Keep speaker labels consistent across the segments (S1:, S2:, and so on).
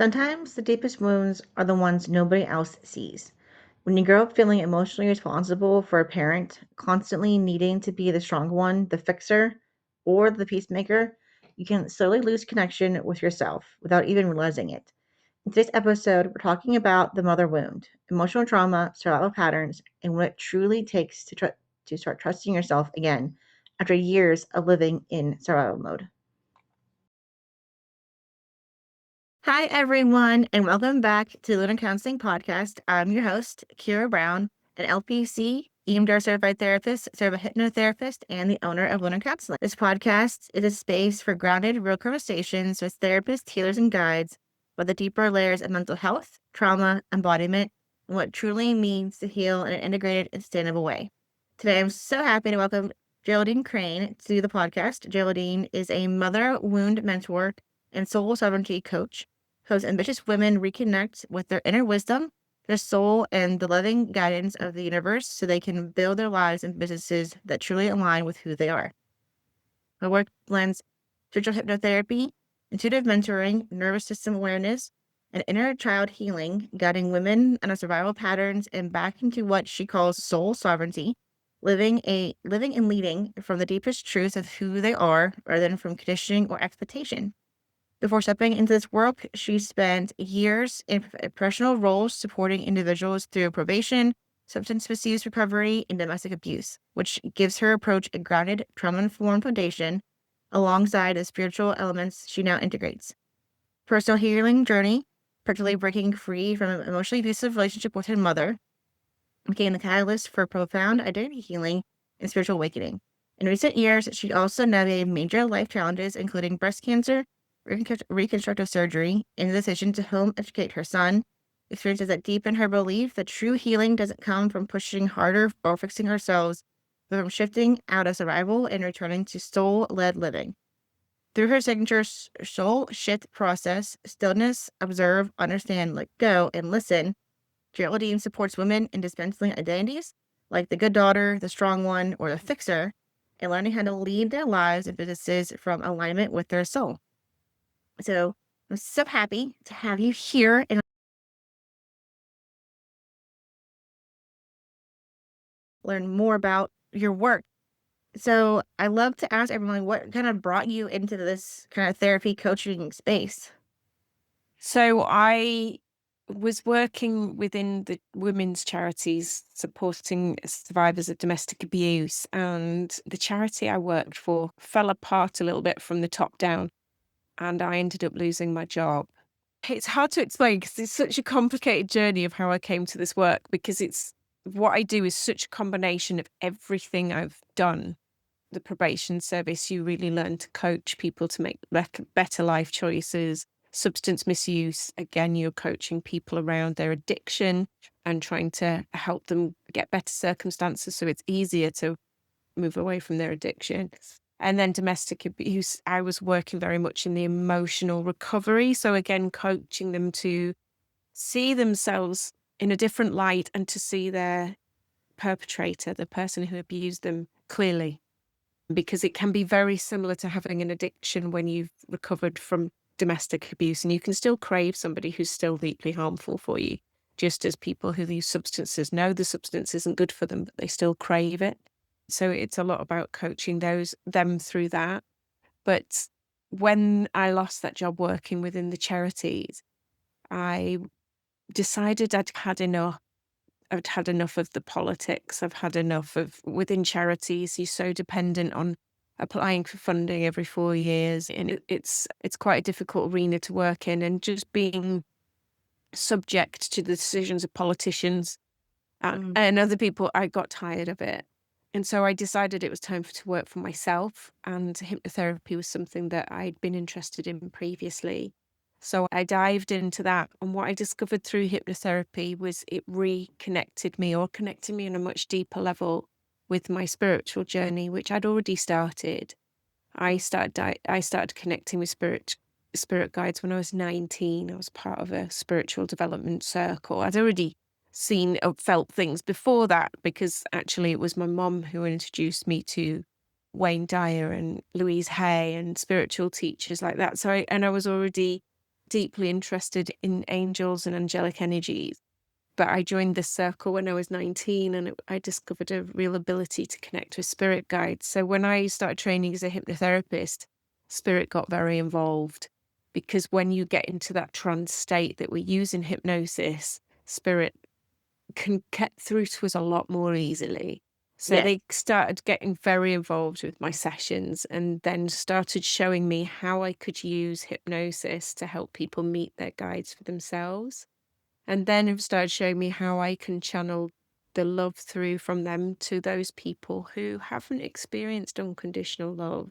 S1: Sometimes the deepest wounds are the ones nobody else sees. When you grow up feeling emotionally responsible for a parent, constantly needing to be the strong one, the fixer, or the peacemaker, you can slowly lose connection with yourself without even realizing it. In today's episode, we're talking about the mother wound, emotional trauma, survival patterns, and what it truly takes to start trusting yourself again after years of living in survival mode. Hi, everyone, and welcome back to the Lunar Counseling Podcast. I'm your host, Kiara Brown, an LPC, EMDR certified therapist, certified hypnotherapist, and the owner of Lunar Counseling. This podcast is a space for grounded, real conversations with therapists, healers, and guides about the deeper layers of mental health, trauma, embodiment, and what it truly means to heal in an integrated and sustainable way. Today, I'm so happy to welcome Geraldine Crane to the podcast. Geraldine is a mother wound mentor and soul sovereignty coach who helps ambitious women reconnect with their inner wisdom, their soul, and the loving guidance of the universe so they can build their lives and businesses that truly align with who they are. Her work blends spiritual hypnotherapy, intuitive mentoring, nervous system awareness, and inner child healing, guiding women on survival patterns and back into what she calls soul sovereignty, living and leading from the deepest truth of who they are rather than from conditioning or expectation. Before stepping into this work, she spent years in professional roles supporting individuals through probation, substance misuse recovery, and domestic abuse, which gives her approach a grounded, trauma-informed foundation alongside the spiritual elements she now integrates. Personal healing journey, particularly breaking free from an emotionally abusive relationship with her mother, became the catalyst for profound identity healing and spiritual awakening. In recent years, she also navigated major life challenges, including breast cancer, reconstructive surgery, and the decision to home educate her son, experiences that deepen her belief that true healing doesn't come from pushing harder or fixing ourselves, but from shifting out of survival and returning to soul-led living. Through her signature soul shift process, stillness, observe, understand, let go, and listen, Geraldine supports women in dismantling identities like the good daughter, the strong one, or the fixer, and learning how to lead their lives and businesses from alignment with their soul. So I'm so happy to have you here and learn more about your work. So I love to ask everyone what kind of brought you into this kind of therapy coaching space.
S2: So I was working within the women's charities supporting survivors of domestic abuse, and the charity I worked for fell apart a little bit from the top down, and I ended up losing my job. It's hard to explain because it's such a complicated journey of how I came to this work, because it's what I do is such a combination of everything I've done. The probation service, you really learn to coach people to make better life choices. Substance misuse, again, you're coaching people around their addiction and trying to help them get better circumstances so it's easier to move away from their addiction. And then domestic abuse, I was working very much in the emotional recovery. So again, coaching them to see themselves in a different light and to see their perpetrator, the person who abused them, clearly, because it can be very similar to having an addiction when you've recovered from domestic abuse, and you can still crave somebody who's still deeply harmful for you, just as people who use substances know the substance isn't good for them, but they still crave it. So it's a lot about coaching them through that. But when I lost that job working within the charities, I decided I'd had enough. I'd had enough of the politics. I've had enough of within charities. You're so dependent on applying for funding every 4 years, and it's quite a difficult arena to work in. And just being subject to the decisions of politicians and other people, I got tired of it. And so I decided it was time to work for myself. And hypnotherapy was something that I'd been interested in previously. So I dived into that. And what I discovered through hypnotherapy was it reconnected me, or connected me on a much deeper level with my spiritual journey, which I'd already started. I started connecting with spirit guides when I was 19. I was part of a spiritual development circle. I'd already seen or felt things before that, because actually it was my mom who introduced me to Wayne Dyer and Louise Hay and spiritual teachers like that. So I was already deeply interested in angels and angelic energies. But I joined this circle when I was 19, and I discovered a real ability to connect with spirit guides. So when I started training as a hypnotherapist, spirit got very involved, because when you get into that trance state that we use in hypnosis, spirit can get through to us a lot more easily. So
S1: Yes.
S2: they started getting very involved with my sessions, and then started showing me how I could use hypnosis to help people meet their guides for themselves. And then have started showing me how I can channel the love through from them to those people who haven't experienced unconditional love.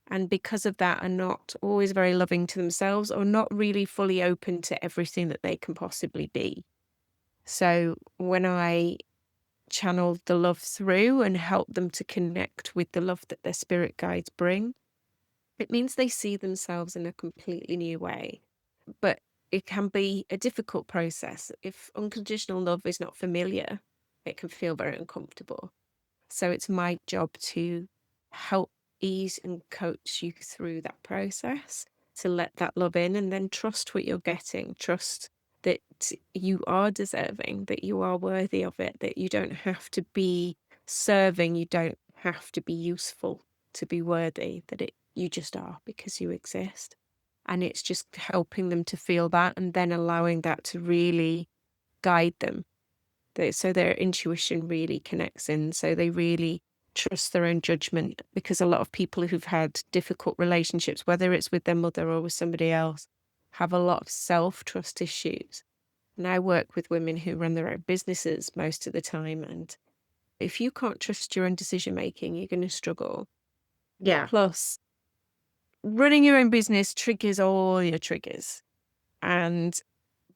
S2: And because of that, are not always very loving to themselves, or not really fully open to everything that they can possibly be. So when I channel the love through and help them to connect with the love that their spirit guides bring, it means they see themselves in a completely new way. But it can be a difficult process. If unconditional love is not familiar, it can feel very uncomfortable. So it's my job to help ease and coach you through that process, to let that love in, and then trust what you're getting. Trust that you are deserving, that you are worthy of it, that you don't have to be serving, you don't have to be useful to be worthy, you just are, because you exist. And it's just helping them to feel that, and then allowing that to really guide them. So their intuition really connects in, so they really trust their own judgment. Because a lot of people who've had difficult relationships, whether it's with their mother or with somebody else, have a lot of self-trust issues. And I work with women who run their own businesses most of the time. And if you can't trust your own decision making, you're going to struggle.
S1: Yeah.
S2: Plus, running your own business triggers all your triggers. And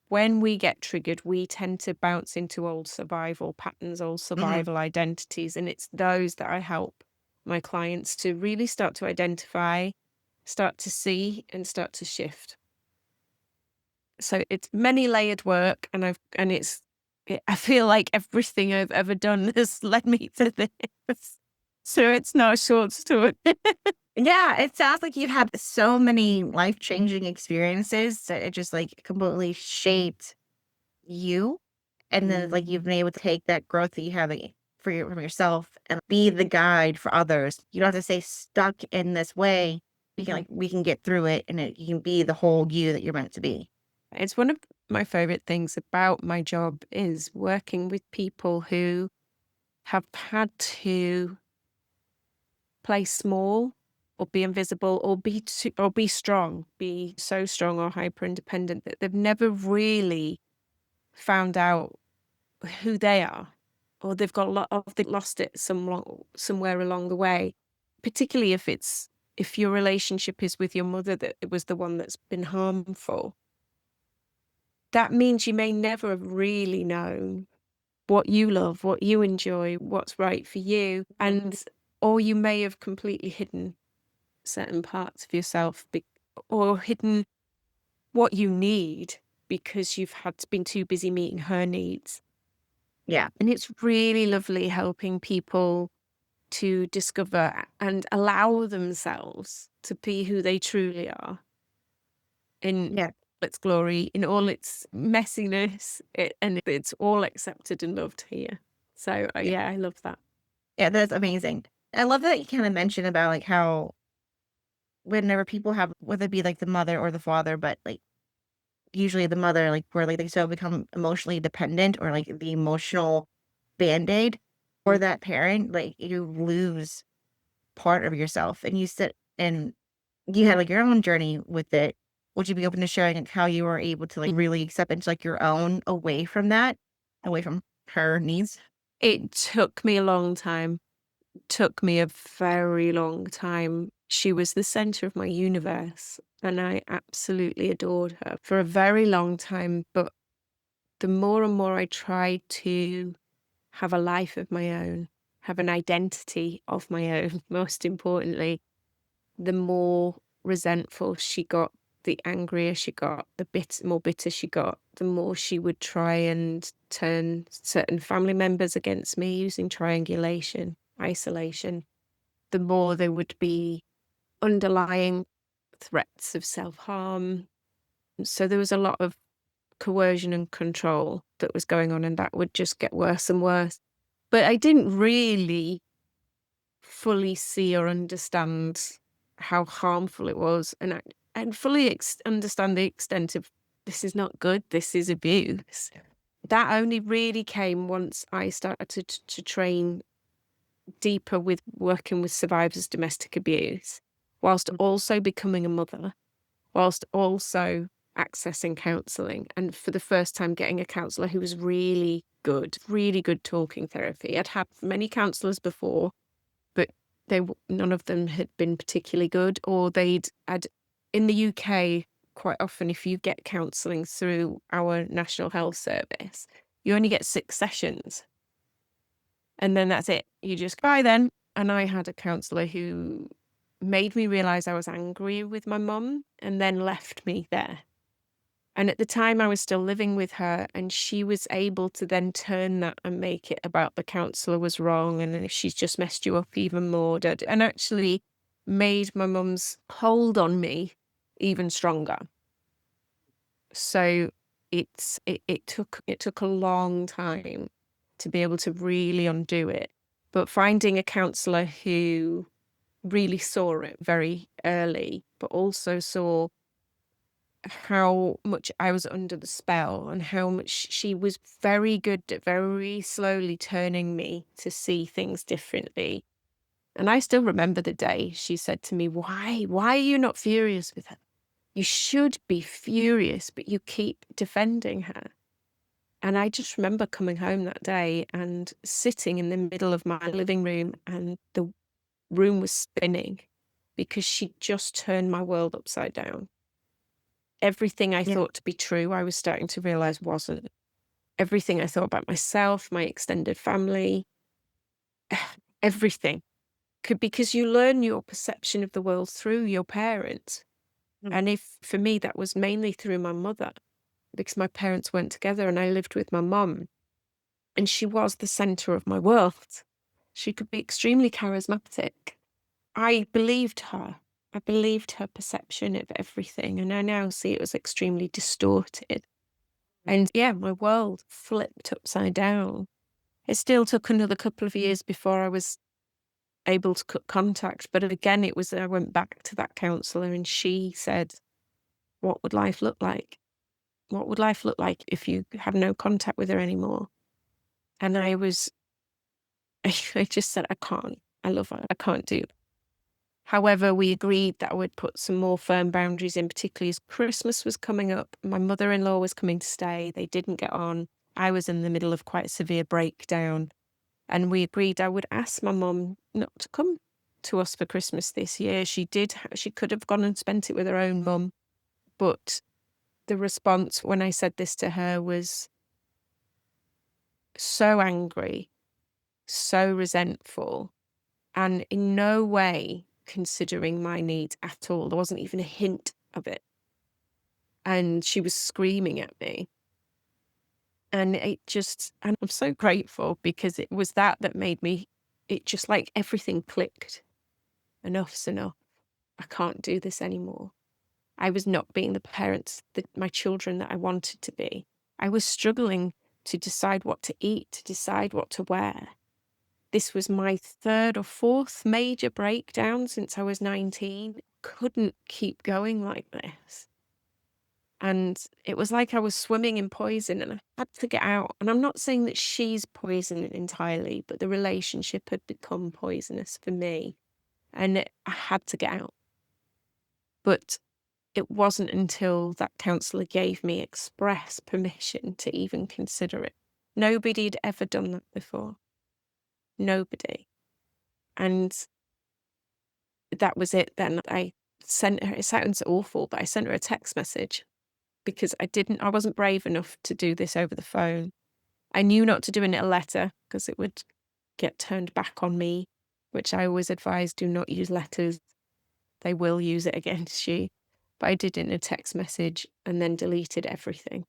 S2: when we get triggered, we tend to bounce into old survival patterns, old
S1: Mhm.
S2: survival identities. And it's those that I help my clients to really start to identify, start to see, and start to shift. So it's many layered work, and I feel like everything I've ever done has led me to this. So it's not a short story.
S1: Yeah, it sounds like you've had so many life-changing experiences that it just, like, completely shaped you, and then, like, you've been able to take that growth that you have, like, from yourself and be the guide for others. You don't have to stay stuck in this way. We can get through it, and you can be the whole you that you're meant to be.
S2: It's one of my favorite things about my job is working with people who have had to play small, or be invisible, or be strong, be so strong or hyper independent that they've never really found out who they are, or they've lost it somewhere along the way. Particularly if your relationship is with your mother, that it was the one that's been harmful. That means you may never have really known what you love, what you enjoy, what's right for you, or you may have completely hidden certain parts of yourself, or hidden what you need because you've been too busy meeting her needs.
S1: Yeah.
S2: And it's really lovely helping people to discover and allow themselves to be who they truly are in
S1: Yeah.
S2: its glory, in all its messiness, and it's all accepted and loved here. So
S1: Yeah.
S2: yeah, I love that.
S1: Yeah, that's amazing. I love that you kinda mentioned about, like, how whenever people have whether it be, like, the mother or the father, but, like, usually the mother, like, where, like, they still become emotionally dependent or, like, the emotional Band-Aid for
S2: Mm.
S1: that parent, like, you lose part of yourself, and you sit and you had, like, your own journey with it. Would you be open to sharing, like, how you were able to, like, really accept into, like, your own away from that, away from her needs?
S2: It took me a long time. Took me a very long time. She was the center of my universe, and I absolutely adored her for a very long time. But the more and more I tried to have a life of my own, have an identity of my own, most importantly, the more resentful she got, the angrier she got, more bitter she got, the more she would try and turn certain family members against me using triangulation, isolation, the more there would be underlying threats of self-harm, So there was a lot of coercion and control that was going on, and that would just get worse and worse. But I didn't really fully see or understand how harmful it was, and fully understand the extent of this is not good, this is abuse. That only really came once I started to train deeper with working with survivors of domestic abuse, whilst also becoming a mother, whilst also accessing counselling, and for the first time getting a counsellor who was really good talking therapy. I'd had many counsellors before, but none of them had been particularly good, or in the UK, quite often, if you get counselling through our National Health Service, you only get 6 sessions. And then that's it. You just bye then. And I had a counsellor who made me realise I was angry with my mum and then left me there. And at the time I was still living with her, and she was able to then turn that and make it about the counsellor was wrong and if she's just messed you up even more. And actually made my mum's hold on me even stronger. So it took a long time to be able to really undo it. But finding a counsellor who really saw it very early, but also saw how much I was under the spell and how much she was very good at very slowly turning me to see things differently. And I still remember the day she said to me, why are you not furious with her? You should be furious, but you keep defending her. And I just remember coming home that day and sitting in the middle of my living room, and the room was spinning because she just turned my world upside down. Everything I
S1: Yeah.
S2: thought to be true, I was starting to realize wasn't. Everything I thought about myself, my extended family, everything. Because you learn your perception of the world through your parents. And for me, that was mainly through my mother, because my parents weren't together and I lived with my mum. And she was the center of my world. She could be extremely charismatic. I believed her. I believed her perception of everything. And I now see it was extremely distorted. And yeah, my world flipped upside down. It still took another couple of years before I was able to cut contact. But again, I went back to that counsellor and she said, what would life look like? What would life look like if you had no contact with her anymore? And I just said, I can't. I love her. I can't do it. However, we agreed that I would put some more firm boundaries in, particularly as Christmas was coming up. My mother-in-law was coming to stay. They didn't get on. I was in the middle of quite a severe breakdown. And we agreed I would ask my mum not to come to us for Christmas this year. She could have gone and spent it with her own mum. But the response when I said this to her was so angry, so resentful, and in no way considering my needs at all. There wasn't even a hint of it. And she was screaming at me. And and I'm so grateful, because it was that made me, it just like everything clicked. Enough's enough. I can't do this anymore. I was not being the parent that my children that I wanted to be. I was struggling to decide what to eat, to decide what to wear. This was my 3rd or 4th major breakdown since I was 19. Couldn't keep going like this. And it was like I was swimming in poison and I had to get out. And I'm not saying that she's poisoned entirely, but the relationship had become poisonous for me. And I had to get out. But it wasn't until that counsellor gave me express permission to even consider it. Nobody had ever done that before. Nobody. And that was it then. I sent her, it sounds awful, but I sent her a text message, because I wasn't brave enough to do this over the phone. I knew not to do it in a letter because it would get turned back on me, which I always advise, do not use letters. They will use it against you. But I did it in a text message and then deleted everything.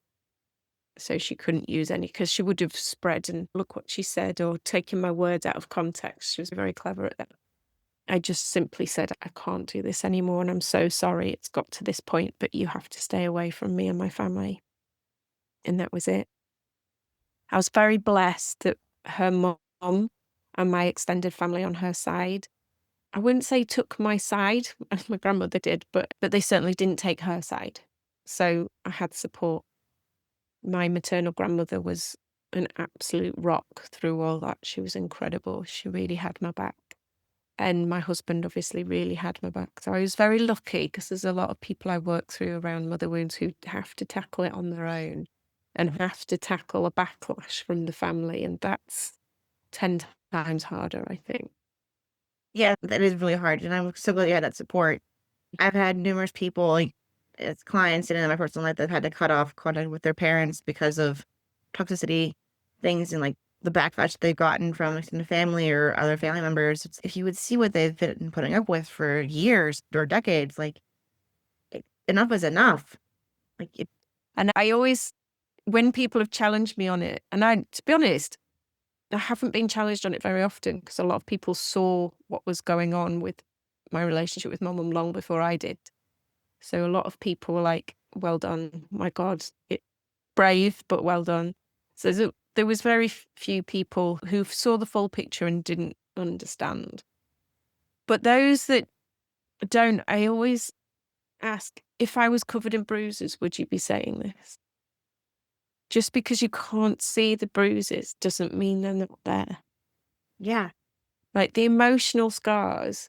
S2: So she couldn't use any, because she would have spread and look what she said or taken my words out of context. She was very clever at that. I just simply said, I can't do this anymore, and I'm so sorry it's got to this point, but you have to stay away from me and my family. And that was it. I was very blessed that her mom and my extended family on her side, I wouldn't say took my side, as my grandmother did, but they certainly didn't take her side. So I had support. My maternal grandmother was an absolute rock through all that. She was incredible. She really had my back. And my husband obviously really had my back. So I was very lucky, because there's a lot of people I work through around mother wounds who have to tackle it on their own and have to tackle a backlash from the family. And that's 10 times harder, I think.
S1: Yeah, that is really hard, and I'm so glad you had that support. I've had numerous people, like, as clients and in my personal life that have had to cut off contact with their parents because of toxicity things and, like, the backlash they've gotten from extended family or other family members. If you would see what they've been putting up with for years or decades, like, enough is enough. Like,
S2: And I always, when people have challenged me on it, and to be honest, I haven't been challenged on it very often, because a lot of people saw what was going on with my relationship with my mum long before I did. So a lot of people were like, well done. My God, brave, but well done. So there was very few people who saw the full picture and didn't understand. But those that don't, I always ask, if I was covered in bruises, would you be saying this? Just because you can't see the bruises doesn't mean they're not there.
S1: yeah,
S2: Like, the emotional scars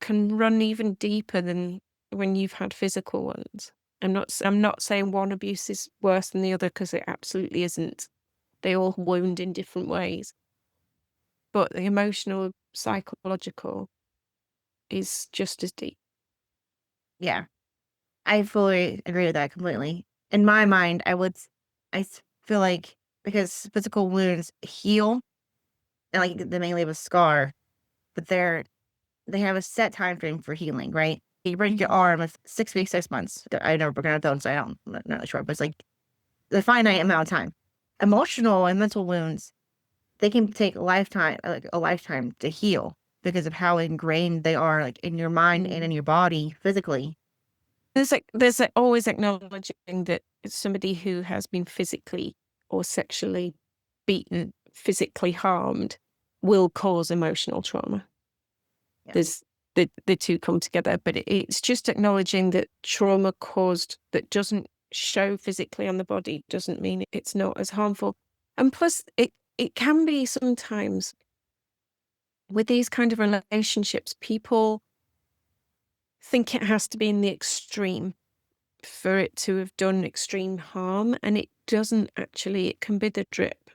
S2: can run even deeper than when you've had physical ones. I'm not saying one abuse is worse than the other, because it absolutely isn't. They all wound in different ways. But the emotional, psychological is just as deep.
S1: yeah. I fully agree with that completely. In my mind, feel like because physical wounds heal and, like, they may leave a scar, but they have a set time frame for healing, right? You break your arm, it's 6 weeks, 6 months. I never broken a bone, so I'm not really sure, but it's like the finite amount of time. Emotional and mental wounds, they can take a lifetime to heal because of how ingrained they are, like, in your mind and in your body physically.
S2: There's always acknowledging that somebody who has been physically or sexually beaten, physically harmed, will cause emotional trauma.
S1: Yeah.
S2: There's the two come together, but it's just acknowledging that trauma caused that doesn't show physically on the body doesn't mean it's not as harmful. And plus, it can be sometimes with these kind of relationships, people think it has to be in the extreme for it to have done extreme harm, and it doesn't actually. It can be the drip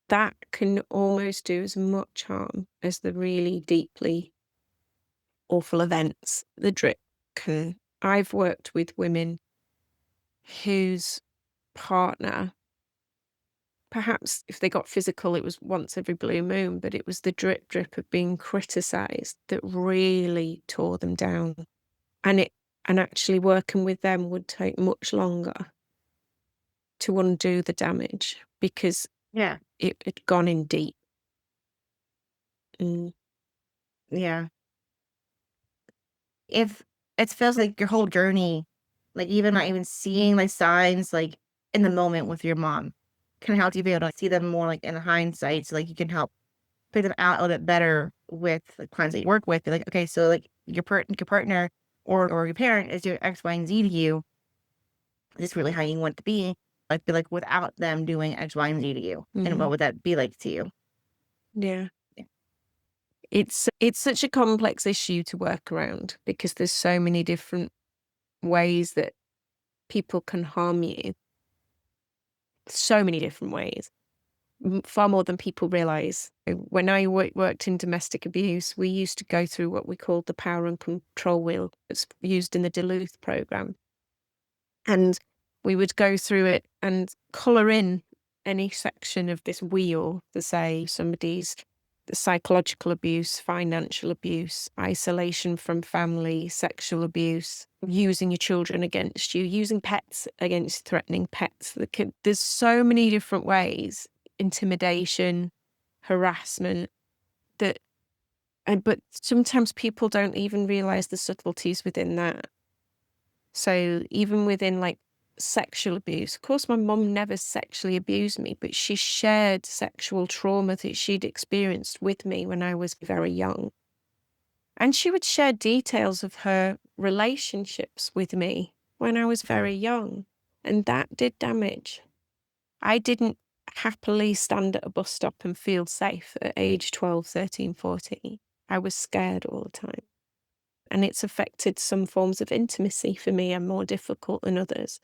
S2: that can almost do as much harm as the really deeply awful events. The drip can. I've worked with women whose partner, perhaps if they got physical, it was once every blue moon, but it was the drip of being criticised that really tore them down. And actually working with them would take much longer to undo the damage, because
S1: Yeah.
S2: it had gone in deep. Mm.
S1: Yeah. If it feels like your whole journey, like, even not even seeing, like, signs, like, in the moment with your mom can help you be able to see them more, like, in hindsight, so, like, you can help pick them out a little bit better with the clients that you work with. Be like, "Okay, so, like, your partner or your parent is doing X, Y, and Z to you. Is this really how you want it to be?" Like, be like, without them doing X, Y, and Z to you, and what
S2: Mm.
S1: would that be like to you?
S2: Yeah.
S1: Yeah.
S2: It's such a complex issue to work around, because there's so many different ways that people can harm you. So many different ways. Far more than people realize. When I worked in domestic abuse, we used to go through what we called the power and control wheel. It's used in the Duluth program. And we would go through it and colour in any section of this wheel to say somebody's psychological abuse, financial abuse, isolation from family, sexual abuse, using your children against you, using pets against, threatening pets. There's so many different ways, intimidation, harassment, that But sometimes people don't even realize the subtleties within that. So even within like sexual abuse, of course, my mum never sexually abused me, but she shared sexual trauma that she'd experienced with me when I was very young. And she would share details of her relationships with me when I was very young. And that did damage. I didn't happily stand at a bus stop and feel safe at age 12, 13, 14. I was scared all the time. And it's affected some forms of intimacy for me and more difficult than others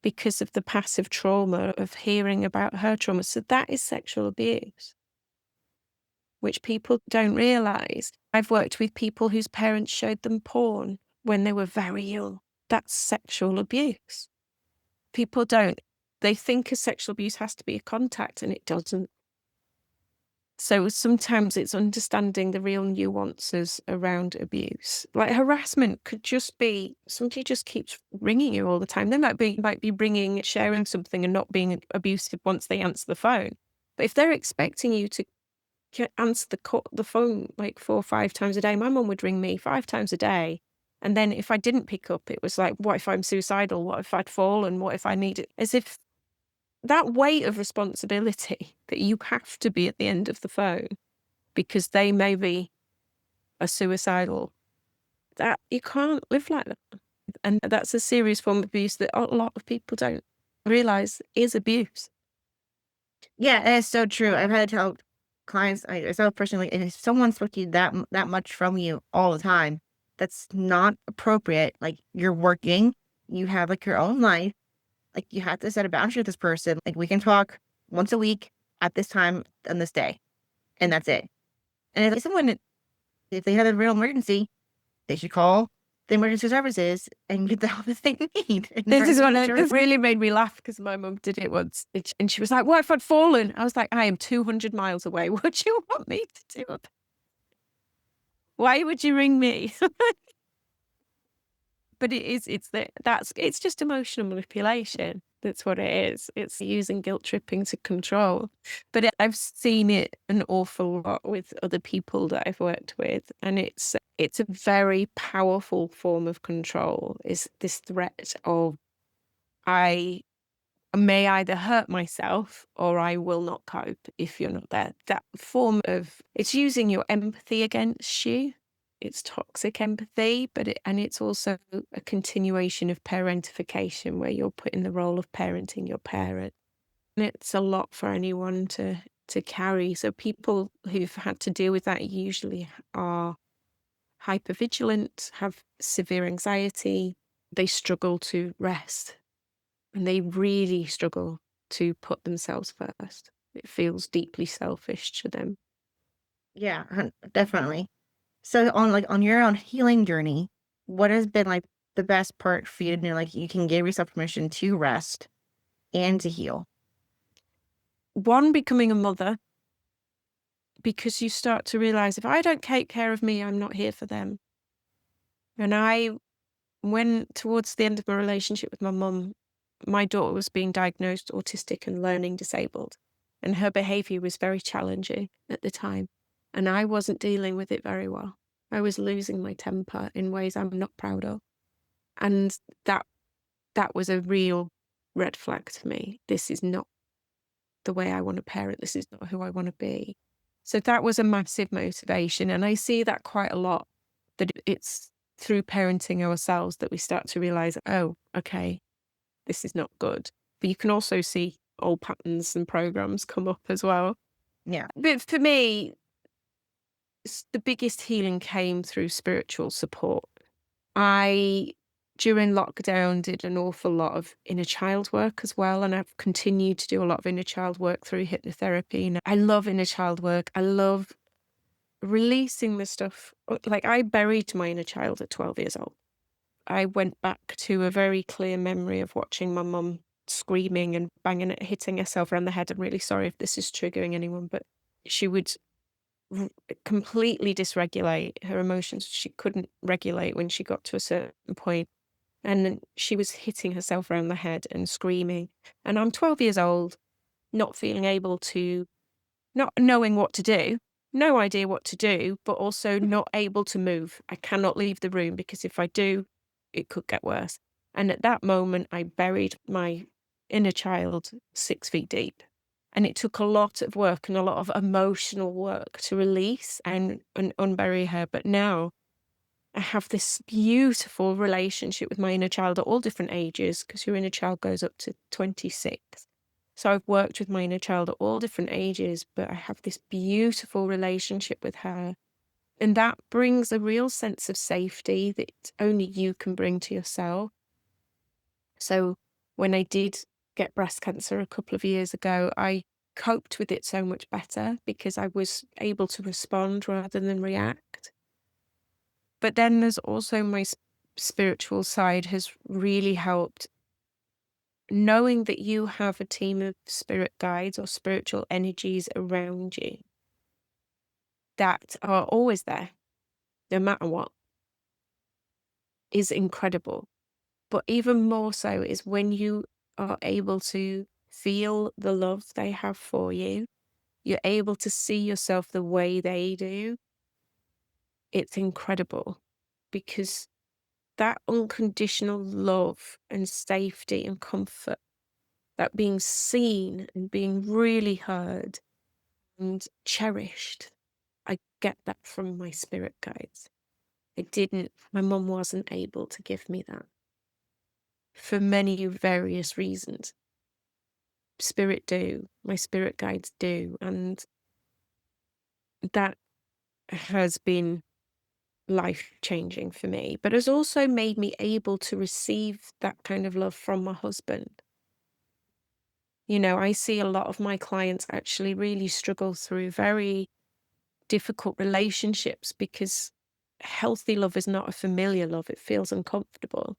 S2: because of the passive trauma of hearing about her trauma. So that is sexual abuse, which people don't realise. I've worked with people whose parents showed them porn when they were very young. That's sexual abuse. People don't. They think a sexual abuse has to be a contact, and it doesn't. So sometimes it's understanding the real nuances around abuse. Like harassment could just be somebody just keeps ringing you all the time. They might be sharing something and not being abusive once they answer the phone. But if they're expecting you to answer the phone like 4 or 5 times a day, my mum would ring me 5 times a day. And then if I didn't pick up, it was like, what if I'm suicidal? What if I'd fallen? What if I needed? As if that weight of responsibility that you have to be at the end of the phone because they may be a suicidal, that you can't live like that. And that's a serious form of abuse that a lot of people don't realize is abuse.
S1: Yeah, and it's so true. I've had to tell clients, I myself personally, and if someone's expecting that much from you all the time, that's not appropriate. Like you're working, you have like your own life. Like you have to set a boundary with this person. Like we can talk once a week at this time on this day, and that's it. And if someone, if they have a real emergency, they should call the emergency services and get the help that they need. And
S2: This is
S1: try to
S2: what
S1: make sure
S2: it really made me laugh because my mum did it once and she was like, what if I'd fallen? I was like, I am 200 miles away. What do you want me to do? Why would you ring me? But it's just emotional manipulation. That's what it is. It's using guilt tripping to control. But I've seen it an awful lot with other people that I've worked with. And it's a very powerful form of control, is this threat of I may either hurt myself or I will not cope if you're not there. That form of, it's using your empathy against you. It's toxic empathy, and it's also a continuation of parentification where you're put in the role of parenting your parent. And it's a lot for anyone to carry. So people who've had to deal with that usually are hypervigilant, have severe anxiety, they struggle to rest, and they really struggle to put themselves first. It feels deeply selfish to them.
S1: Yeah, definitely. So on your own healing journey, what has been like the best part for you to know like you can give yourself permission to rest and to heal?
S2: One, becoming a mother, because you start to realize if I don't take care of me, I'm not here for them. And when towards the end of my relationship with my mum, my daughter was being diagnosed autistic and learning disabled, and her behavior was very challenging at the time. And I wasn't dealing with it very well. I was losing my temper in ways I'm not proud of. And that was a real red flag to me. This is not the way I want to parent. This is not who I want to be. So that was a massive motivation. And I see that quite a lot, that it's through parenting ourselves that we start to realize, oh, okay, this is not good. But you can also see old patterns and programs come up as well.
S1: Yeah.
S2: But for me, the biggest healing came through spiritual support. I, during lockdown, did an awful lot of inner child work as well. And I've continued to do a lot of inner child work through hypnotherapy. And I love inner child work. I love releasing the stuff. Like I buried my inner child at 12 years old. I went back to a very clear memory of watching my mum screaming and hitting herself around the head. I'm really sorry if this is triggering anyone, but she would completely dysregulate her emotions. She couldn't regulate when she got to a certain point. And then she was hitting herself around the head and screaming. And I'm 12 years old, not feeling able to, not knowing what to do. no idea what to do, but also not able to move. I cannot leave the room because if I do, it could get worse. And at that moment, I buried my inner child 6 feet deep. And it took a lot of work and a lot of emotional work to release and unbury her. But now I have this beautiful relationship with my inner child at all different ages, because your inner child goes up to 26. So I've worked with my inner child at all different ages, but I have this beautiful relationship with her. And that brings a real sense of safety that only you can bring to yourself. So when I did get breast cancer a couple of years ago, I coped with it so much better because I was able to respond rather than react. But then there's also my spiritual side has really helped, knowing that you have a team of spirit guides or spiritual energies around you that are always there, no matter what, is incredible. But even more so is when you are able to feel the love they have for you, you're able to see yourself the way they do. It's incredible, because that unconditional love and safety and comfort, that being seen and being really heard and cherished, I get that from my spirit guides. My mum wasn't able to give me that for many various reasons. My spirit guides do. And that has been life changing for me, but has also made me able to receive that kind of love from my husband. I see a lot of my clients actually really struggle through very difficult relationships because healthy love is not a familiar love. It feels uncomfortable.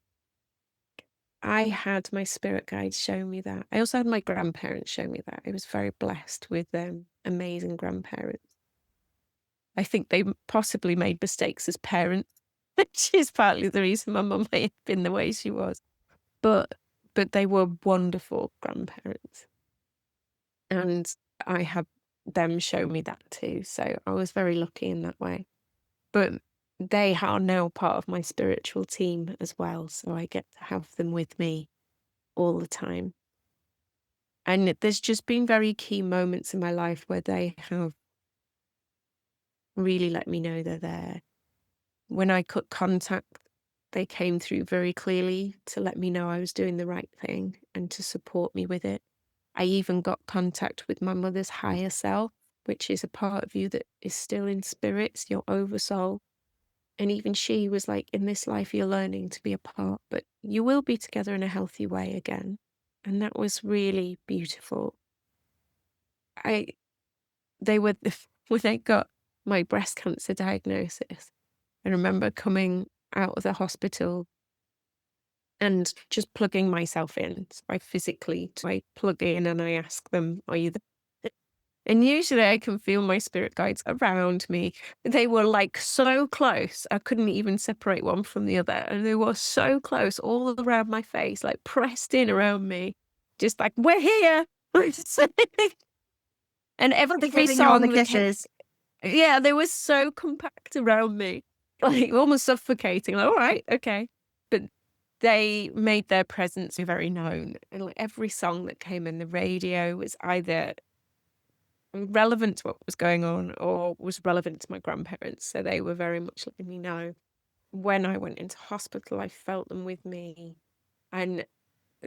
S2: I had my spirit guides show me that. I also had my grandparents show me that. I was very blessed with amazing grandparents. I think they possibly made mistakes as parents, which is partly the reason my mum may have been the way she was. But they were wonderful grandparents. And I had them show me that too. So I was very lucky in that way. But they are now part of my spiritual team as well. So I get to have them with me all the time. And there's just been very key moments in my life where they have really let me know they're there. When I cut contact, they came through very clearly to let me know I was doing the right thing and to support me with it. I even got contact with my mother's higher self, which is a part of you that is still in spirits, your oversoul. And even she was like, in this life, you're learning to be apart, but you will be together in a healthy way again. And that was really beautiful. They were, when I got my breast cancer diagnosis, I remember coming out of the hospital and just plugging myself in. So I plug in and I ask them, are you there? And usually I can feel my spirit guides around me. They were like so close. I couldn't even separate one from the other. And they were so close all around my face, like pressed in around me, just like, we're here. And every
S1: Giving you all the
S2: song that came,
S1: kisses.
S2: yeah, they were so compact around me, like almost suffocating. Like, all right, okay. But they made their presence very known. And like every song that came in the radio was either relevant to what was going on or was relevant to my grandparents. So they were very much letting me know. When I went into hospital, I felt them with me. And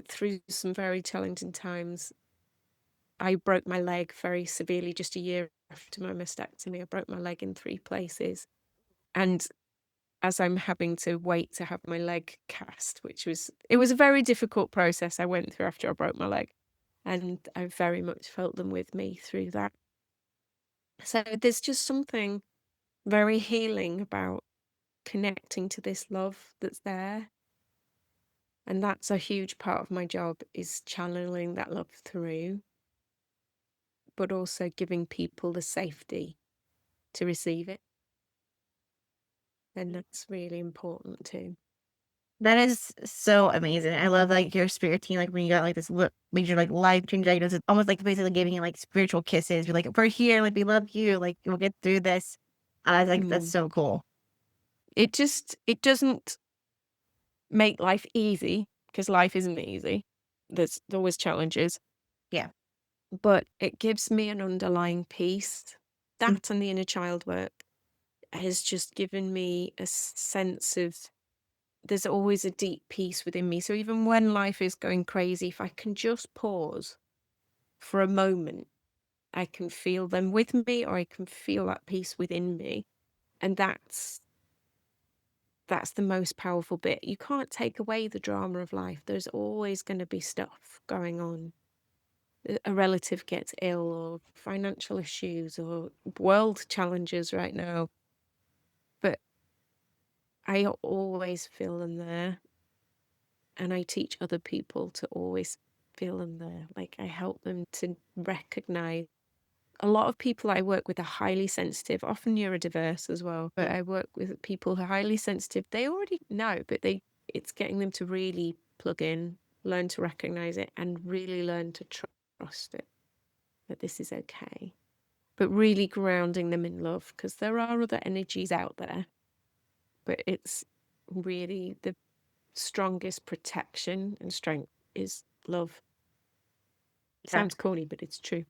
S2: through some very challenging times, I broke my leg very severely just a year after my mastectomy. I broke my leg in 3 places. And as I'm having to wait to have my leg cast, it was a very difficult process I went through after I broke my leg. And I very much felt them with me through that. So there's just something very healing about connecting to this love that's there. And that's a huge part of my job, is channeling that love through, but also giving people the safety to receive it. And that's really important too.
S1: That is so amazing. I love, like, your spirit team, like, when you got, like, this major, like, life-changing diagnosis, almost, like, basically giving you, like, spiritual kisses. You're like, "We're here, like, we love you, like, we'll get through this." I think that's
S2: Mm.
S1: so cool.
S2: It doesn't make life easy, because life isn't easy. There's always challenges,
S1: Yeah.
S2: but it gives me an underlying peace.
S1: Mm,
S2: That and the inner child work has just given me a sense of there's always a deep peace within me. So even when life is going crazy, if I can just pause for a moment, I can feel them with me, or I can feel that peace within me. And that's the most powerful bit. You can't take away the drama of life. There's always going to be stuff going on. A relative gets ill, or financial issues, or world challenges right now. But I always feel them there. And I teach other people to always feel them there. Like, I help them to recognize. A lot of people I work with are highly sensitive, often neurodiverse as well. But
S1: mm.
S2: I work with people who are highly sensitive. They already know, but it's getting them to really plug in, learn to recognize it, and really learn to trust it, that this is okay. But really grounding them in love, because there are other energies out there. But it's really the strongest protection and strength is love.
S1: Yeah.
S2: Sounds corny, but it's true.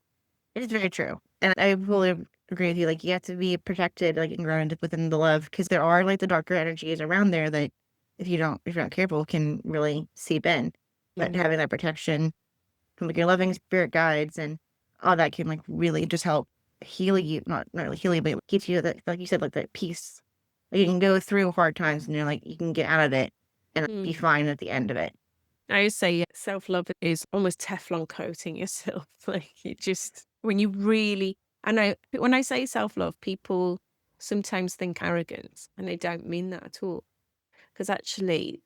S1: It's very true, and I fully agree with you, like, you have to be protected, like, and grounded within the love, because there are, like, the darker energies around there that if you're not careful, can really seep in. But
S2: Mm.
S1: having that protection from, like, your loving spirit guides and all that can, like, really just help heal you, not really heal you, but it keeps you that, like you said, like, that peace. Like, you can go through hard times and you're like, you can get out of it and be
S2: Mm.
S1: fine at the end of it.
S2: I always say self love is almost Teflon coating yourself. Like, you just, when you really, I know when I say self love, people sometimes think arrogance, and they don't mean that at all. Because actually,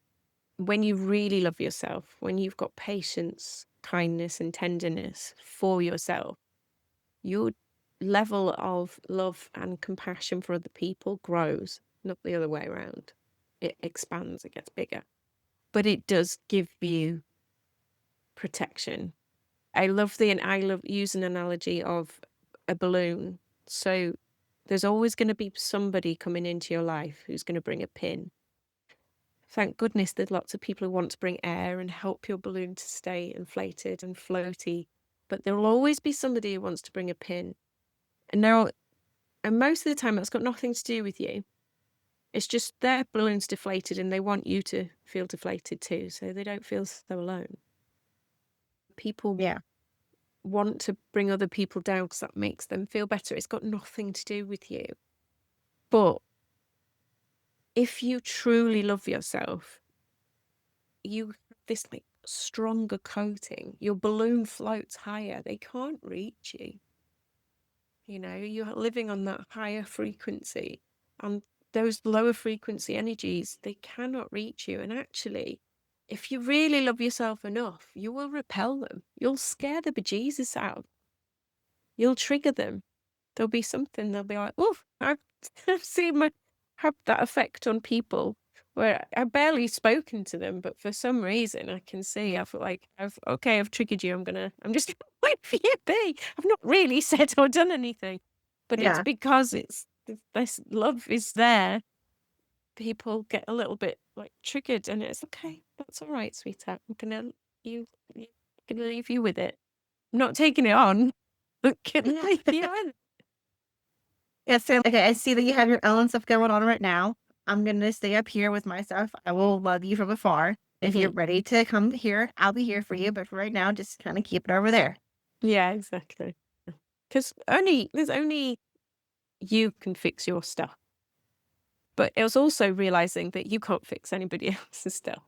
S2: when you really love yourself, when you've got patience, kindness, and tenderness for yourself, your level of love and compassion for other people grows, not the other way around. It expands, it gets bigger. But it does give you protection. I love use an analogy of a balloon. So there's always going to be somebody coming into your life who's going to bring a pin. Thank goodness there's lots of people who want to bring air and help your balloon to stay inflated and floaty. But there will always be somebody who wants to bring a pin. And now, and most of the time, that's got nothing to do with you. It's just their balloon's deflated, and they want you to feel deflated too, so they don't feel so alone. People
S1: Yeah.
S2: want to bring other people down because that makes them feel better. It's got nothing to do with you. But if you truly love yourself, you have this like stronger coating. Your balloon floats higher. They can't reach you. You know, you're living on that higher frequency, and those lower frequency energies, they cannot reach you. And actually, if you really love yourself enough, you will repel them. You'll scare the bejesus out. You'll trigger them. There'll be something, they'll be like, oh, I've seen my have that effect on people where I've barely spoken to them, but for some reason I can see I feel like I've triggered you. I'm just gonna wait for you to be. I've not really said or done anything. But it's
S1: Yeah.
S2: because this love is there. People get a little bit like triggered, and it's okay. That's all right, sweetheart. You gonna leave you with it. I'm not taking it on. But can
S1: Yeah.
S2: leave you with it.
S1: Yeah, so okay, I see that you have your own stuff going on right now. I'm gonna stay up here with my stuff. I will love you from afar. If you're
S2: Mhm.
S1: ready to come here, I'll be here for you. But for right now, just kind of keep it over there.
S2: Yeah, exactly. Because there's only you can fix your stuff. But it was also realizing that you can't fix anybody else's stuff.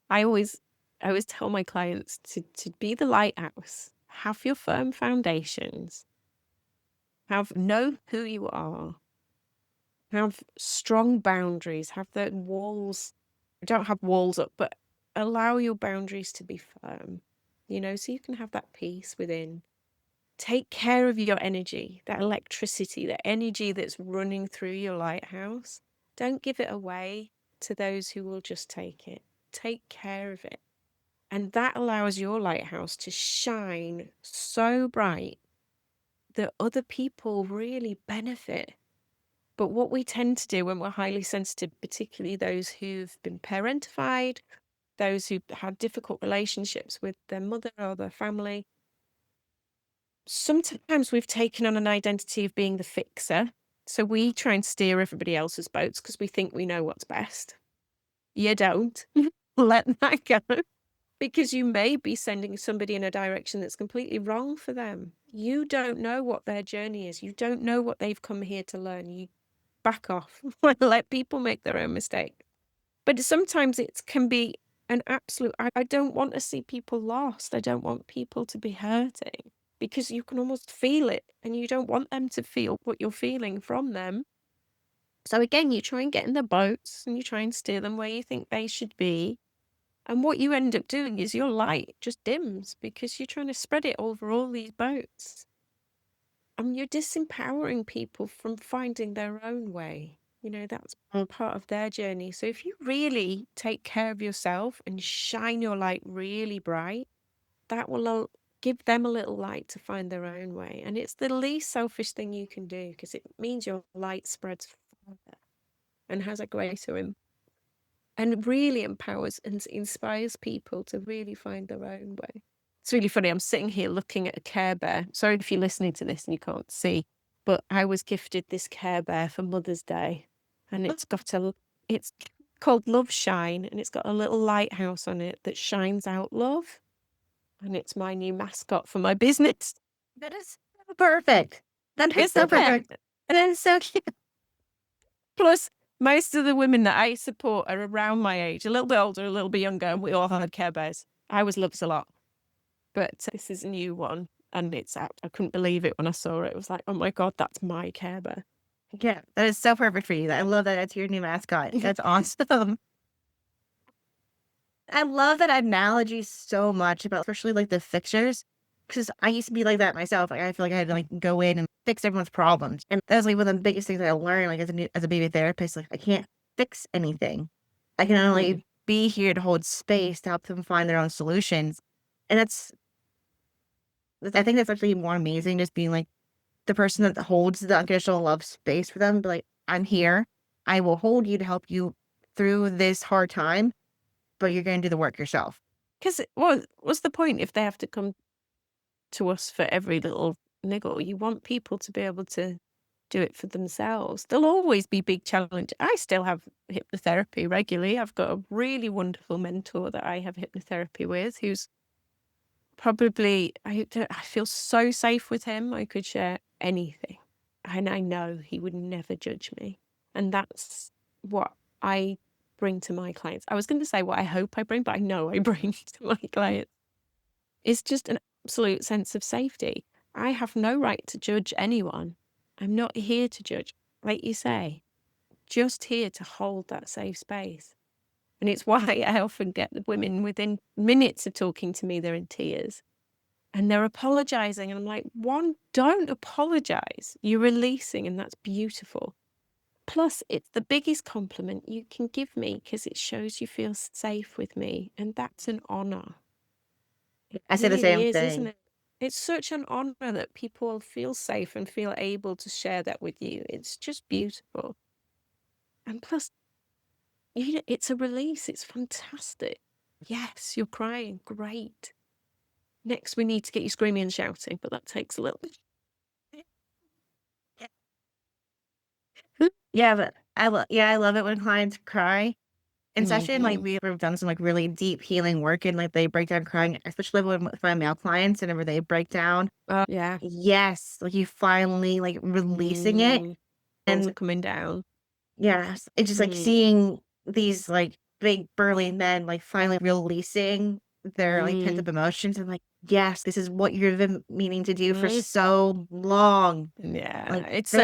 S2: I always, I always tell my clients to be the lighthouse, have your firm foundations, know who you are, have strong boundaries, have the walls. Don't have walls up, but allow your boundaries to be firm. So you can have that peace within. Take care of your energy, that electricity, that energy that's running through your lighthouse. Don't give it away. to those who will just take it. Take care of it. And that allows your lighthouse to shine so bright that other people really benefit. But what we tend to do when we're highly sensitive, particularly those who've been parentified, those who've had difficult relationships with their mother or their family, sometimes we've taken on an identity of being the fixer. So we try and steer everybody else's boats because we think we know what's best. You don't. Let that go. Because you may be sending somebody in a direction that's completely wrong for them. You don't know what their journey is. You don't know what they've come here to learn. You back off. Let people make their own mistake. But sometimes it can be an absolute, I don't want to see people lost. I don't want people to be hurting because you can almost feel it and you don't want them to feel what you're feeling from them. So again, you try and get in the boats and you try and steer them where you think they should be. And what you end up doing is your light just dims because you're trying to spread it over all these boats. And you're disempowering people from finding their own way. You know, that's part of their journey. So if you really take care of yourself and shine your light really bright, that will give them a little light to find their own way. And it's the least selfish thing you can do because it means your light spreads further and has a greater impact. And really empowers and inspires people to really find their own way. It's really funny. I'm sitting here looking at a Care Bear. Sorry if you're listening to this and you can't see, but I was gifted this Care Bear for Mother's Day, and it's called Love Shine, and it's got a little lighthouse on it that shines out love, and it's my new mascot for my business.
S1: That is so perfect. That is so
S2: Isn't it?
S1: perfect. And it's so cute.
S2: Plus, most of the women that I support are around my age, a little bit older, a little bit younger, and we all had Care Bears. I was loves a lot. But this is a new one, and it's out. I couldn't believe it when I saw it. It was like, oh my God, that's my Care Bear.
S1: Yeah, that is so perfect for you. I love that that's your new mascot. That's awesome. I love that analogy so much about especially like the fixers. Because I used to be like that myself. Like I feel like I had to like go in and fix everyone's problems. And that was like one of the biggest things that I learned like as a baby therapist. Like I can't fix anything. I can only be here to hold space to help them find their own solutions. And I think that's actually more amazing, just being like the person that holds the unconditional love space for them. Be like, I'm here. I will hold you to help you through this hard time, but you're going to do the work yourself.
S2: Because what's the point if they have to come to us for every little niggle? You want people to be able to do it for themselves. There'll always be big challenge. I still have hypnotherapy regularly. I've got a really wonderful mentor that I have hypnotherapy with, who's probably, I feel so safe with him. I could share anything, and I know he would never judge me. And that's what I bring to my clients. I was going to say what I hope I bring, but I know I bring to my clients. It's just an absolute sense of safety. I have no right to judge anyone. I'm not here to judge, like you say, just here to hold that safe space. And it's why I often get the women within minutes of talking to me, they're in tears and they're apologizing. And I'm like, one, don't apologize. You're releasing, and that's beautiful. Plus, it's the biggest compliment you can give me because it shows you feel safe with me. And that's an honor.
S1: I say the same thing.
S2: Isn't it? It's such an honor that people feel safe and feel able to share that with you. It's just beautiful. And plus, it's a release. It's fantastic. Yes, you're crying. Great. Next, we need to get you screaming and shouting, but that takes a little bit.
S1: Yeah, but I love it when clients cry. And especially like we've done some like really deep healing work and like they break down crying, especially with my male clients, whenever they break down.
S2: Yeah.
S1: Yes, like you finally like releasing it.
S2: And coming down.
S1: Yes, it's just like seeing these like big burly men like finally releasing their like pent up emotions. And like, yes, this is what you've been meaning to do for so long.
S2: Yeah,
S1: Like
S2: it's
S1: so.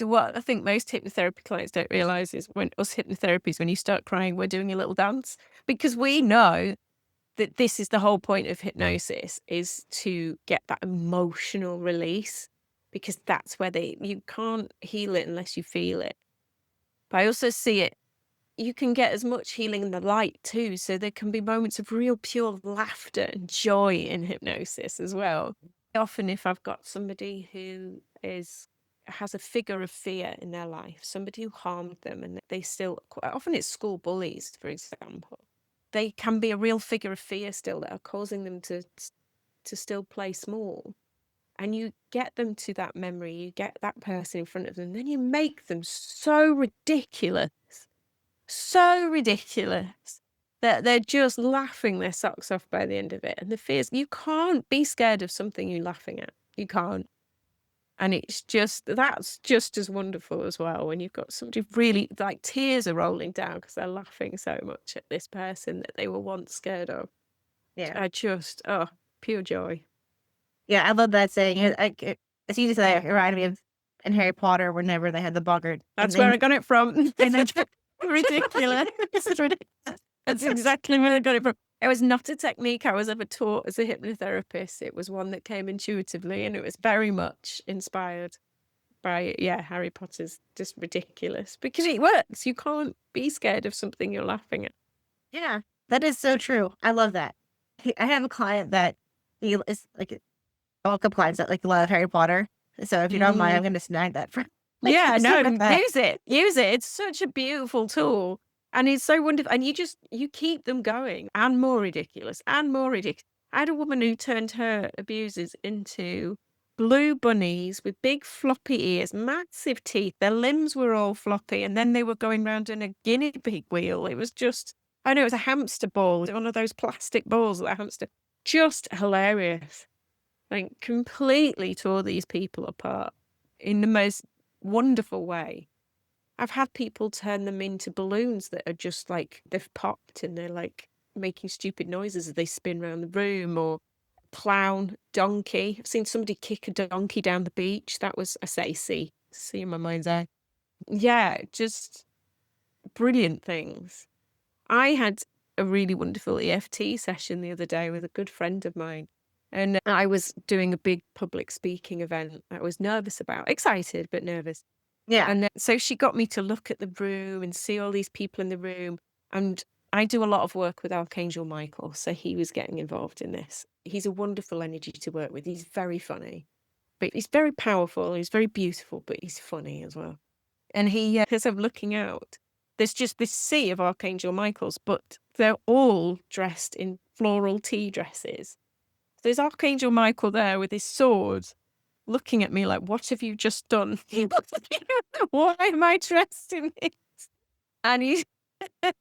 S2: What I think most hypnotherapy clients don't realize is when you start crying, we're doing a little dance because we know that this is the whole point of hypnosis, is to get that emotional release, because that's where you can't heal it unless you feel it. But I also see it you can get as much healing in the light too. So there can be moments of real pure laughter and joy in hypnosis as well. Often if I've got somebody who has a figure of fear in their life, somebody who harmed them, and they still, quite often it's school bullies, for example, they can be a real figure of fear still that are causing them to still play small. And you get them to that memory, you get that person in front of them, then you make them so ridiculous that they're just laughing their socks off by the end of it. And the fears, you can't be scared of something you're laughing at. You can't. And that's just as wonderful as well when you've got somebody really, like, tears are rolling down because they're laughing so much at this person that they were once scared of.
S1: Yeah.
S2: Pure joy.
S1: Yeah, I love that saying. It's easy to say. It reminded me of in Harry Potter whenever they had the boggart.
S2: That's where I got it from.
S1: And then ridiculous. This is ridiculous.
S2: That's exactly where I got it from. It was not a technique I was ever taught as a hypnotherapist. It was one that came intuitively, and it was very much inspired by, Harry Potter's just ridiculous, because it works. You can't be scared of something you're laughing at.
S1: Yeah, that is so true. I love that. I have a client that he is like all clients that like love Harry Potter. So if you don't mind, I'm going to snag that from.
S2: Yeah, no, use it. It's such a beautiful tool. And it's so wonderful. And you keep them going, and more ridiculous and more ridiculous. I had a woman who turned her abusers into blue bunnies with big floppy ears, massive teeth. Their limbs were all floppy. And then they were going round in a guinea pig wheel. It was just, I know, it was a hamster ball, one of those plastic balls that a hamster. Just hilarious. Like, completely tore these people apart in the most wonderful way. I've had people turn them into balloons that are just like they've popped and they're like making stupid noises as they spin around the room, or clown, donkey. I've seen somebody kick a donkey down the beach. That was a see in my mind's eye. Yeah, just brilliant things. I had a really wonderful EFT session the other day with a good friend of mine. And I was doing a big public speaking event I was nervous about, excited, but nervous.
S1: Yeah.
S2: And so she got me to look at the room and see all these people in the room. And I do a lot of work with Archangel Michael, so he was getting involved in this. He's a wonderful energy to work with. He's very funny, but he's very powerful. He's very beautiful, but he's funny as well. And he, as I'm looking out, there's just this sea of Archangel Michaels, but they're all dressed in floral tea dresses. There's Archangel Michael there with his sword, looking at me like, what have you just done? Why am I dressed in this? And he, and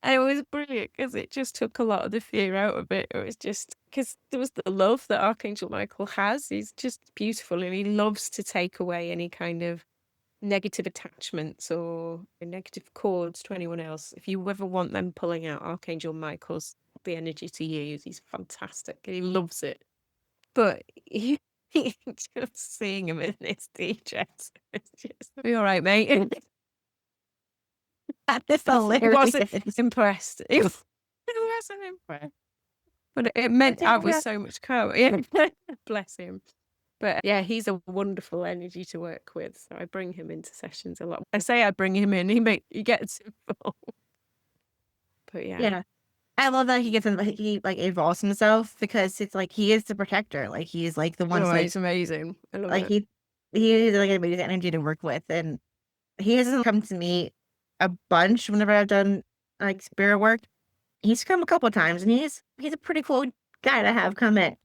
S2: it was brilliant because it just took a lot of the fear out of it. It was just because there was the love that Archangel Michael has. He's just beautiful, and he loves to take away any kind of negative attachments or negative cords to anyone else. If you ever want them pulling out, Archangel Michael's the energy to use. He's fantastic. He loves it. But just seeing him in his dress, it's just, be all right, mate.
S1: That is
S2: He
S1: hilarious.
S2: wasn't impressed. He wasn't impressed. But it meant I was so much calmer. Yeah. Bless him. But yeah, he's a wonderful energy to work with. So I bring him into sessions a lot. I say I bring him in, he gets involved. But yeah.
S1: Yeah. I love that he like evolves himself, because it's like he is the protector. Like he is like the one. Like,
S2: he's amazing. I love
S1: like
S2: it.
S1: he is like amazing energy to work with, and he hasn't come to me a bunch whenever I've done like spirit work. He's come a couple of times, and he's a pretty cool guy to have come in.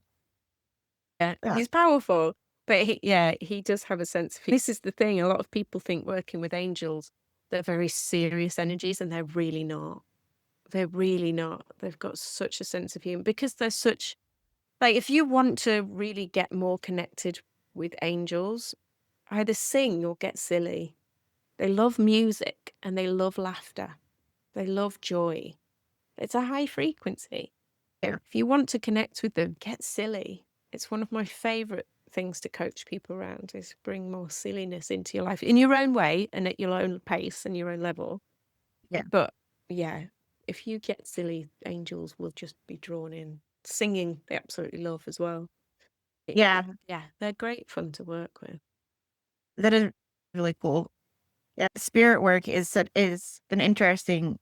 S2: Yeah, he's powerful, but he does have a sense of. This is the thing. A lot of people think working with angels, they're very serious energies, and they're really not. They're really not. They've got such a sense of humor because they're such. Like, if you want to really get more connected with angels, either sing or get silly. They love music and they love laughter. They love joy. It's a high frequency.
S1: Yeah.
S2: If you want to connect with them, get silly. It's one of my favorite things to coach people around, is bring more silliness into your life in your own way and at your own pace and your own level.
S1: Yeah.
S2: But yeah, if you get silly, angels will just be drawn in. Singing, they absolutely love as well.
S1: Yeah.
S2: Yeah, they're great fun to work with.
S1: That is really cool. Yeah, spirit work is an interesting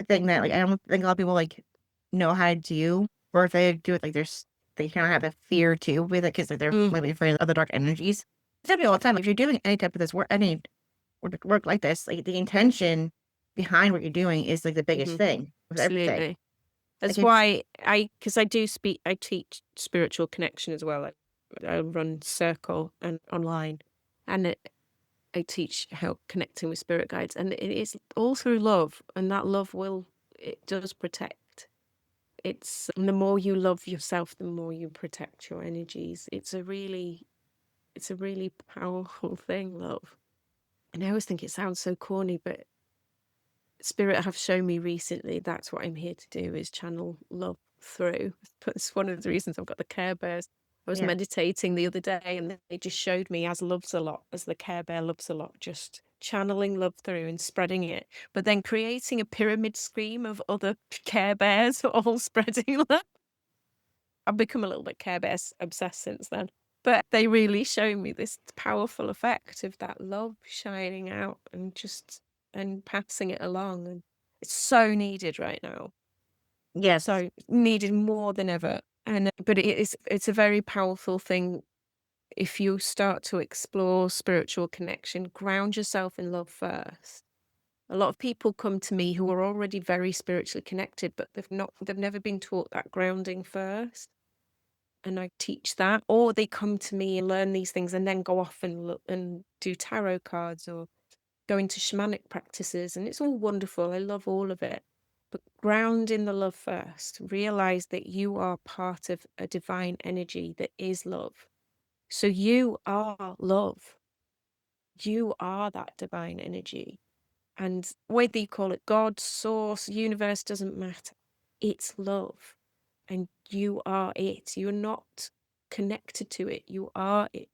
S1: thing that like I don't think a lot of people like know how to do, or if they do it like they kind of have a fear too with it because like, they're
S2: Mm,
S1: maybe afraid of the dark energies. I tell people all the time, if you're doing any type of this work, any work like this, like the intention behind what you're doing is like the biggest
S2: hmm.
S1: thing with everything.
S2: Absolutely.
S1: Like
S2: That's
S1: it's
S2: why because I do speak, I teach spiritual connection as well. I run Circle and online, and I teach how connecting with spirit guides, and it is all through love, and that love it does protect. And the more you love yourself, the more you protect your energies. It's a really powerful thing, love. And I always think it sounds so corny, but Spirit have shown me recently that's what I'm here to do, is channel love through. It's one of the reasons I've got the Care Bears. I was
S1: yeah.
S2: meditating the other day and they just showed me as loves a lot, as the Care Bear loves a lot, just channeling love through and spreading it, but then creating a pyramid scheme of other Care Bears all spreading love. I've become a little bit Care Bears obsessed since then. But they really show me this powerful effect of that love shining out and passing it along. And it's so needed right now.
S1: Yes.
S2: So needed more than ever. But it's a very powerful thing if you start to explore spiritual connection, ground yourself in love first. A lot of people come to me who are already very spiritually connected, but they've never been taught that grounding first. And I teach that, or they come to me and learn these things and then go off and look and do tarot cards or go into shamanic practices, and it's all wonderful. I love all of it. But ground in the love first. Realize that you are part of a divine energy that is love. So you are love. You are that divine energy. And whether you call it God, source, universe, doesn't matter. It's love. And you are it. You're not connected to it. You are it.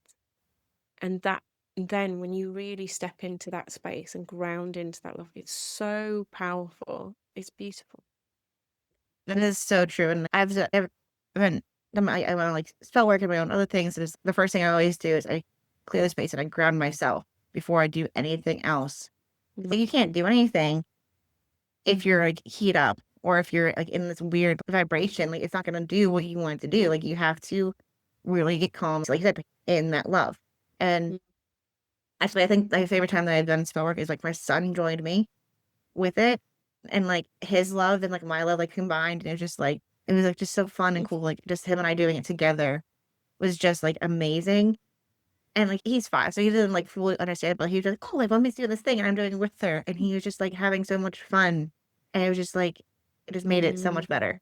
S2: And then when you really step into that space and ground into that love, it's so powerful. It's beautiful.
S1: That is so true. And I've been, I want to like spell work and my own other things. Is the first thing I always do is I clear the space and I ground myself before I do anything else. Like you can't do anything if you're like heat up or if you're like in this weird vibration. Like it's not gonna do what you want it to do. Like you have to really get calm, like you said, in that love. And actually, I think my favorite time that I've done spell work is like my son joined me with it, and like his love and like my love like combined, and it was like just so fun and cool. Like just him and I doing it together was just like amazing. And like he's 5, so he doesn't like fully understand, but he was like, "Oh, like let me do this thing," and I'm doing it with her, and he was just like having so much fun, and it was just like it just made it so
S2: Mm.
S1: much better.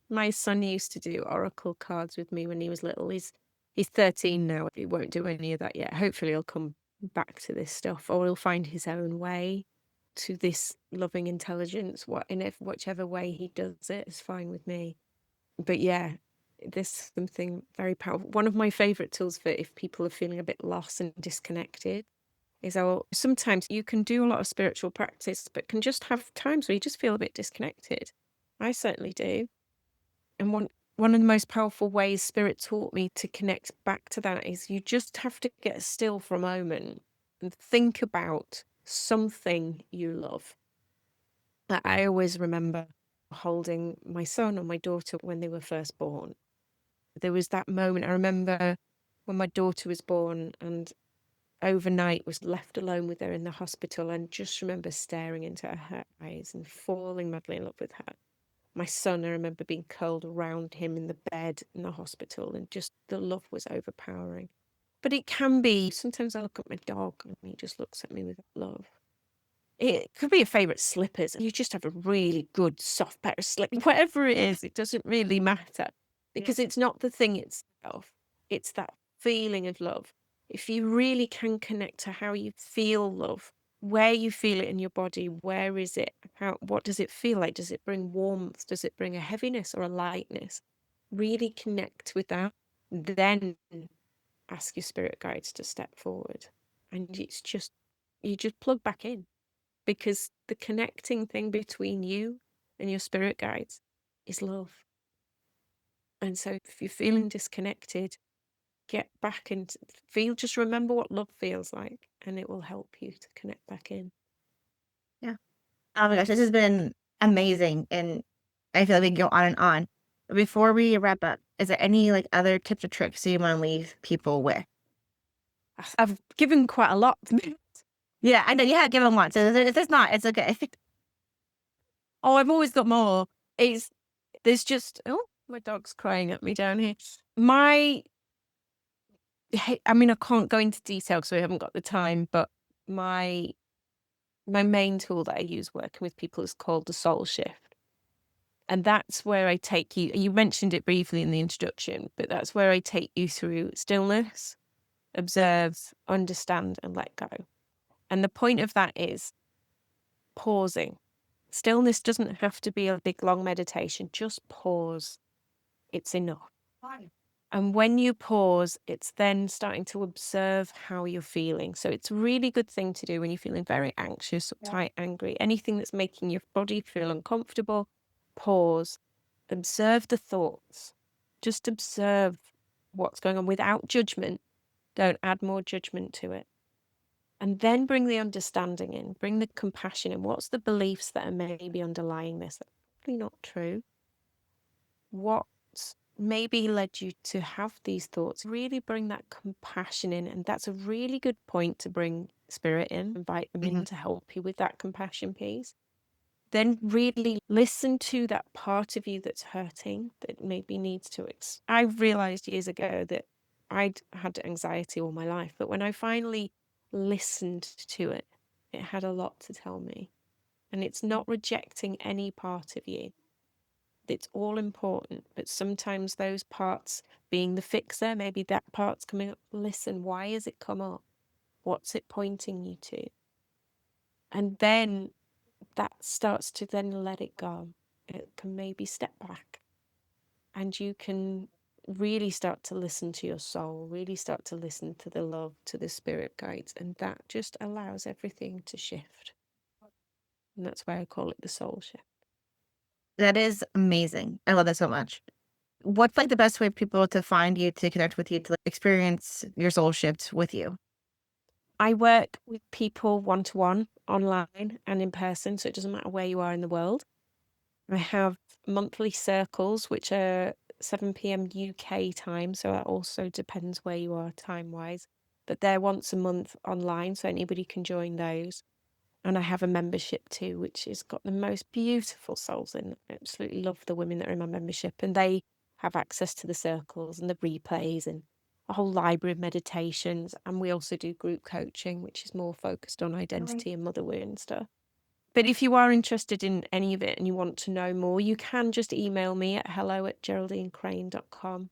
S2: My son used to do oracle cards with me when he was little. He's 13 now. He won't do any of that yet. Hopefully he'll come back to this stuff, or he'll find his own way to this loving intelligence. Whichever way he does it is fine with me. But yeah, there's something very powerful. One of my favorite tools for if people are feeling a bit lost and disconnected is sometimes you can do a lot of spiritual practice, but can just have times where you just feel a bit disconnected. I certainly do. And one of the most powerful ways Spirit taught me to connect back to that is you just have to get still for a moment and think about something you love. I always remember holding my son or my daughter when they were first born. There was that moment. I remember when my daughter was born and overnight was left alone with her in the hospital, and just remember staring into her eyes and falling madly in love with her. My son, I remember being curled around him in the bed in the hospital, and just the love was overpowering. But it can be, sometimes I look at my dog and he just looks at me with love. It could be your favourite slippers, and you just have a really good soft pair of slippers. Whatever it is, it doesn't really matter because it's not the thing itself. It's that feeling of love. If you really can connect to how you feel love, where you feel it in your body, where is it? What does it feel like? Does it bring warmth? Does it bring a heaviness or a lightness? Really connect with that. Then ask your spirit guides to step forward. And you just plug back in, because the connecting thing between you and your spirit guides is love. And so if you're feeling disconnected, get back into just remember what love feels like, and it will help you to connect back in.
S1: Yeah. Oh my gosh, this has been amazing, and I feel like we can go on and on. But before we wrap up, is there any like other tips or tricks you want to leave people with?
S2: I've given quite a lot.
S1: Yeah, I know you have given one, so if there's not, it's okay.
S2: Oh, I've always got more. There's just, oh, my dog's crying at me down here. I mean, I can't go into detail because we haven't got the time, but my main tool that I use working with people is called the soul shift. And that's where I take you. You mentioned it briefly in the introduction, but that's where I take you through stillness, observe, understand, and let go. And the point of that is pausing. Stillness doesn't have to be a big, long meditation. Just pause. It's enough. And when you pause, it's then starting to observe how you're feeling. So it's a really good thing to do when you're feeling very anxious, uptight, angry, anything that's making your body feel uncomfortable. Pause, observe the thoughts. Just observe what's going on without judgment. Don't add more judgment to it. And then bring the understanding in, bring the compassion in. What's the beliefs that are maybe underlying this? That's probably not true. What maybe led you to have these thoughts? Really bring that compassion in. And that's a really good point to bring spirit in, invite them in to help you with that compassion piece. Then really listen to that part of you that's hurting, that maybe needs to. I realized years ago that I'd had anxiety all my life, but when I finally listened to it, it had a lot to tell me. And it's not rejecting any part of you. It's all important, but sometimes those parts being the fixer, maybe that part's coming up. Listen, why has it come up? What's it pointing you to? And then that starts to then let it go. It can maybe step back, and you can really start to listen to your soul, really start to listen to the love, to the spirit guides, and that just allows everything to shift. And that's why I call it the soul shift.
S1: That is amazing. I love that so much. What's like the best way for people to find you, to connect with you, to like, experience your soul shift with you?
S2: I work with people one-to-one, online and in person, so it doesn't matter where you are in the world. I have monthly circles, which are 7 p.m. UK time, so that also depends where you are time-wise. But they're once a month online, so anybody can join those. And I have a membership too, which has got the most beautiful souls in. I absolutely love the women that are in my membership, and they have access to the circles and the replays and a whole library of meditations. And we also do group coaching, which is more focused on identity and motherhood and stuff. But if you are interested in any of it and you want to know more, you can just email me at hello@geraldinecrane.com.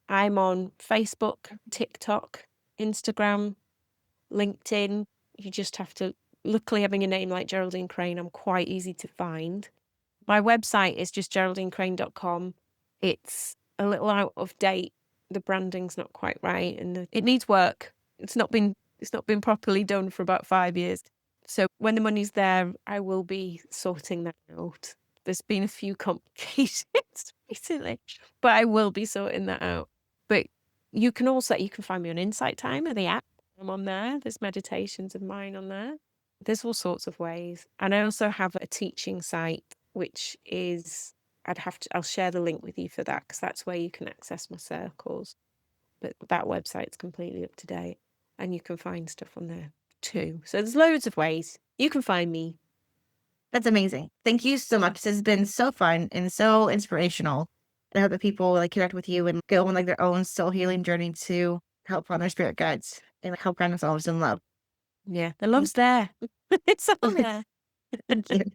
S2: I'm on Facebook, TikTok, Instagram, LinkedIn. You just have to, luckily having a name like Geraldine Crane, I'm quite easy to find. My website is just geraldinecrane.com. It's a little out of date. The branding's not quite right, and it needs work. It's not been properly done for about 5 years. So when the money's there, I will be sorting that out. There's been a few complications recently, but I will be sorting that out. But you can find me on Insight Timer, the app. I'm on there. There's meditations of mine on there. There's all sorts of ways. And I also have a teaching site, which is, I'll share the link with you for that, because that's where you can access my circles. But that website's completely up to date, and you can find stuff on there too. So there's loads of ways you can find me.
S1: That's amazing. Thank you so much. This has been so fun and so inspirational. I hope that people like connect with you and go on like their own soul healing journey to help find their spirit guides and help ground themselves in love.
S2: Yeah, the love's there. It's all there.
S1: Thank you.